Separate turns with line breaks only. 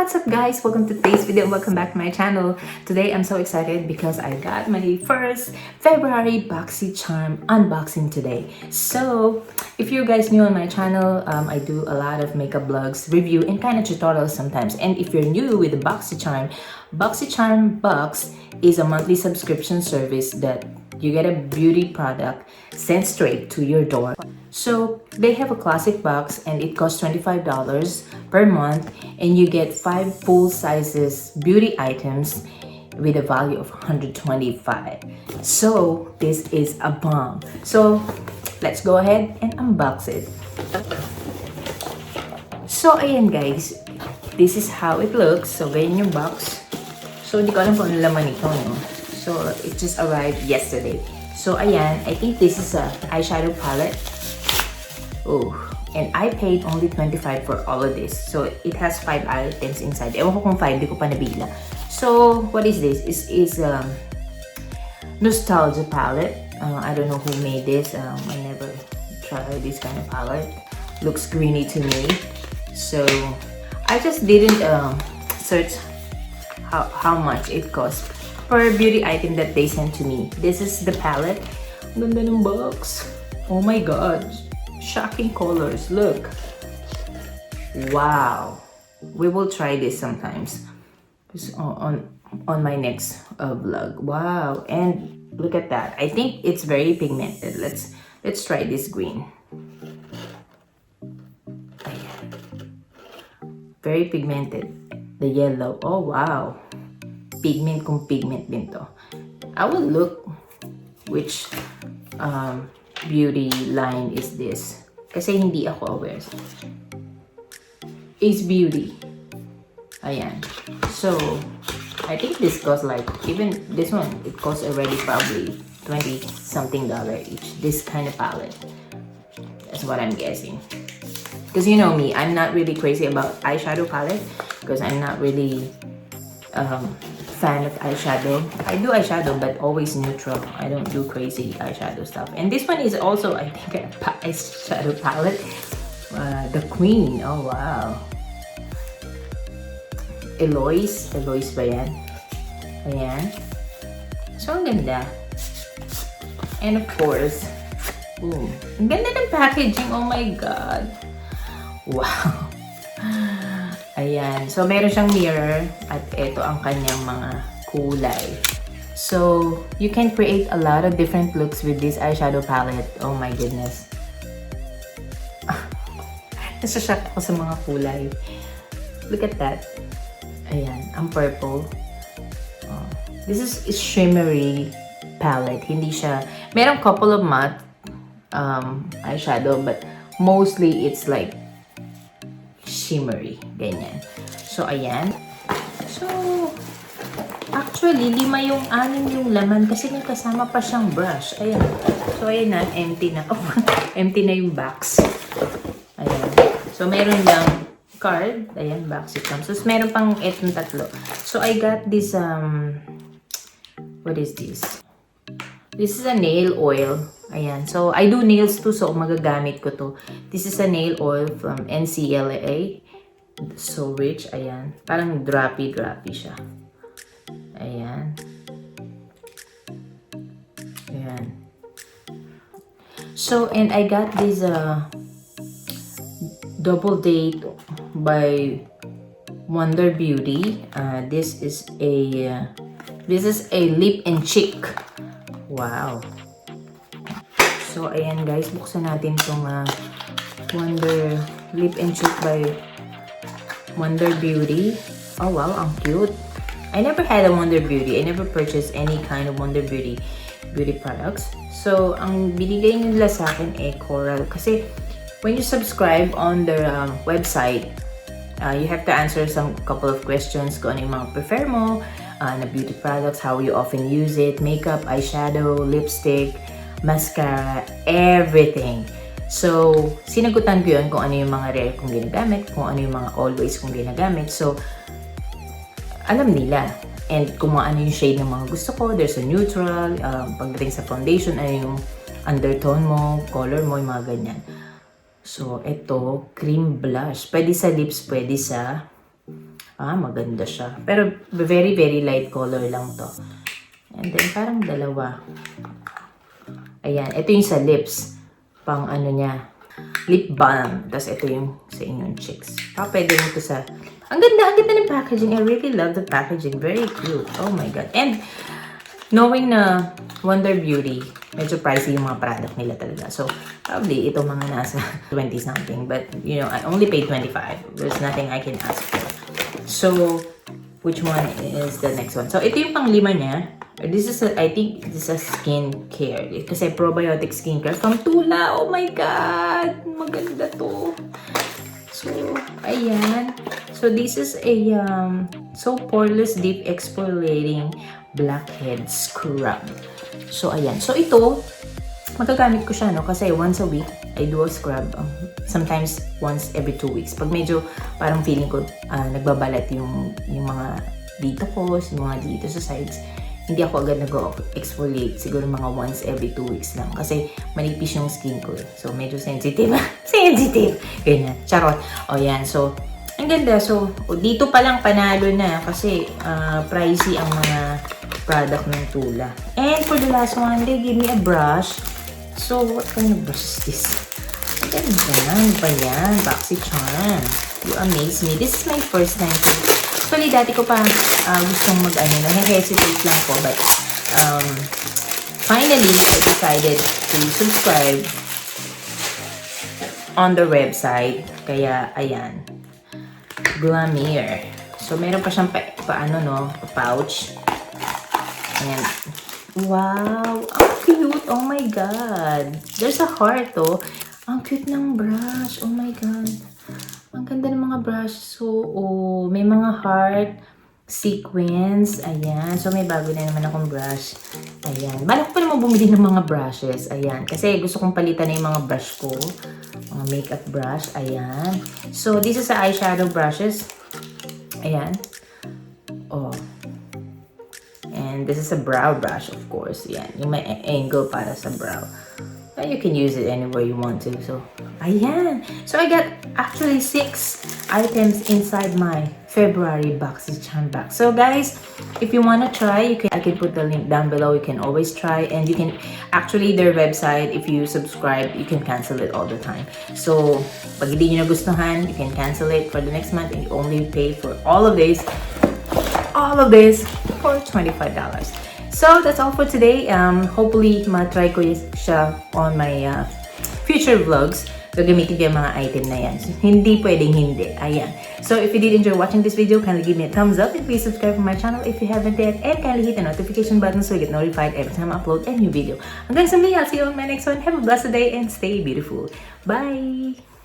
What's up guys? Welcome to today's video. Welcome back to my channel. Today I'm so excited because I got my first February BOXYCHARM unboxing today. So if you guys new on my channel, I do a lot of makeup vlogs, review, and kind of tutorials sometimes. And if you're new with the BOXYCHARM Box is a monthly subscription service that you get a beauty product sent straight to your door. So they have a classic box and it costs $25 per month, and you get 5 full sizes beauty items with a value of $125. So this is a bomb. So let's go ahead and unbox it. So ayan guys, this is how it looks. So ganyan yung box. So hindi ko alam kung ano laman ito, no? So it just arrived yesterday. So ayan, I think this is a eyeshadow palette. Oh, and I paid only $25 for all of this. So it has 5 items inside. Ewan ko kung 5, di ko pa nabila. So what is this? This is nostalgia palette. I don't know who made this. I never tried this kind of palette. Looks greeny to me. So I just didn't search how much it costs per beauty item that they sent to me. This is the palette. Ganda ng box. Oh my god. Shocking colors. Look. Wow. We will try this sometimes on my next vlog. Wow. And look at that. I think it's very pigmented. Let's try this green. Ayan. Very pigmented. The yellow. Oh wow. Pigment kung pigment din to. I will look which beauty line is this. Kasi hindi ako aware. Is beauty. Ayan. So, I think this costs like, even this one, it costs already probably $20 something each. This kind of palette. That's what I'm guessing. Because you know me, I'm not really crazy about eyeshadow palette. Because I'm not really fan of eyeshadow. I do eyeshadow, but always neutral. I don't do crazy eyeshadow stuff. And this one is also, I think, an eyeshadow palette. The Queen. Oh, wow. Eloise ba yan? Ayan. So, ang ganda. And of course, boom. Ang ganda ng packaging. Oh my God. Wow. Ayan. So, meron siyang mirror at ito ang kanyang mga kulay. So, you can create a lot of different looks with this eyeshadow palette. Oh my goodness. Nasashock ako sa mga kulay. Look at that. Ayan. Ang purple. Oh. This is a shimmery palette. Hindi siya... Merong couple of matte eyeshadow, but mostly it's like shimmery. Ganyan. So, ayan. So, actually, 6 yung 6 yung laman kasi may kasama pa siyang brush. Ayan. So, ayan na. Empty na. Oh, empty na yung box. Ayan. So, meron lang card. Ayan, BOXYCHARM. So, meron pang etong 3. So, I got this, what is this? This is a nail oil. Ayan. So, I do nails too. So, magagamit ko to. This is a nail oil from NCLA. So rich. Ayan. Parang droppy siya. Ayan. Ayan. So, and I got this double date by Wonder Beauty. This is a lip and cheek. Wow. So, ayan guys, buksan natin itong Wonder Lip and Cheek by Wonder Beauty. Oh wow, ang cute. I never had a Wonder Beauty. I never purchased any kind of Wonder Beauty products. So, ang binigay nila sa akin ay coral. Kasi, when you subscribe on their website, you have to answer some couple of questions kung ano yung mga prefer mo, na beauty products, how you often use it, makeup, eyeshadow, lipstick, mascara, everything. So, sinagutan ko yun kung ano yung mga rare kong ginagamit, kung ano yung mga always kong ginagamit. So, alam nila. And kung ano yung shade ng mga gusto ko, there's a neutral, pagdating sa foundation, ano yung undertone mo, color mo, yung mga ganyan. So, ito, cream blush. Pwede sa lips, pwede sa Maganda siya. Pero very, very light color lang to. And then, parang dalawa. Ayan. Ito yung sa lips. Pang ano niya. Lip balm. Tapos ito yung sa inyong cheeks. Pwede mo ito sa... Ang ganda ng packaging. I really love the packaging. Very cute. Oh my God. And, knowing na Wonder Beauty, medyo pricey yung mga product nila talaga. So, probably itong mga nasa 20 something. But, you know, I only paid 25. There's nothing I can ask for. So, which one is the next one? So, ito yung pang-5 niya. This is, I think, this is a skincare. Kasi probiotic skincare from Tula. Oh my God! Maganda to. So, ayan. So, this is a so poreless deep exfoliating blackhead scrub. So, ayan. So, ito, magagamit ko siya, no? Kasi once a week, I do a scrub. Sometimes, once every 2 weeks. Pag medyo, parang feeling ko, nagbabalat yung mga dito ko, yung mga dito sa sides, hindi ako agad nag-exfoliate. Siguro mga once every 2 weeks lang. Kasi, manipis yung skin ko. So, medyo sensitive. Sensitive! Ganyan. Charot. O, yan. So, ang ganda. So, dito pa lang panalo na. Kasi, pricey ang mga product ng Tula. And for the last one, they give me a brush. So, what kind of brush is this? Ang ganda. Ano ba yan? BOXYCHARM. You amaze me. This is my first time to... Actually, dati ko pa gustong hesitate lang po. But, finally, I decided to subscribe on the website. Kaya, ayan. Glamier. So, meron pa siyang pouch. Ayan. Wow! Ang cute! Oh my God! There's a heart, oh. Ang cute ng brush. Oh my God. Ang ganda ng mga brush. So, may mga heart sequins. Ayan. So, may bago na naman akong brush. Ayan. Balak pa naman bumili ng mga brushes. Ayan. Kasi gusto kong palitan na yung mga brush ko. Mga makeup brush. Ayan. So, this is the eyeshadow brushes. Ayan. Oh. And this is a brow brush, of course. Yan. Yung may angle para sa brow. But you can use it anywhere you want to. So, ayan. So, I got actually 6 items inside my February BOXYCHARM box. So, guys, if you want to try, I can put the link down below. You can always try. And you can, actually, their website, if you subscribe, you can cancel it all the time. So, pag hindi nyo nagustuhan, you can cancel it for the next month. And you only pay for all of this for $25. So, that's all for today. Hopefully, matry ko siya on my future vlogs. Gagamitin ko yung mga item na yan. So, hindi pwedeng hindi. Ayan. So, if you did enjoy watching this video, kindly give me a thumbs up and please subscribe to my channel if you haven't yet. And kindly hit the notification button so you get notified every time I upload a new video. Hanggang sa muli, I'll see you on my next one. Have a blessed day and stay beautiful. Bye!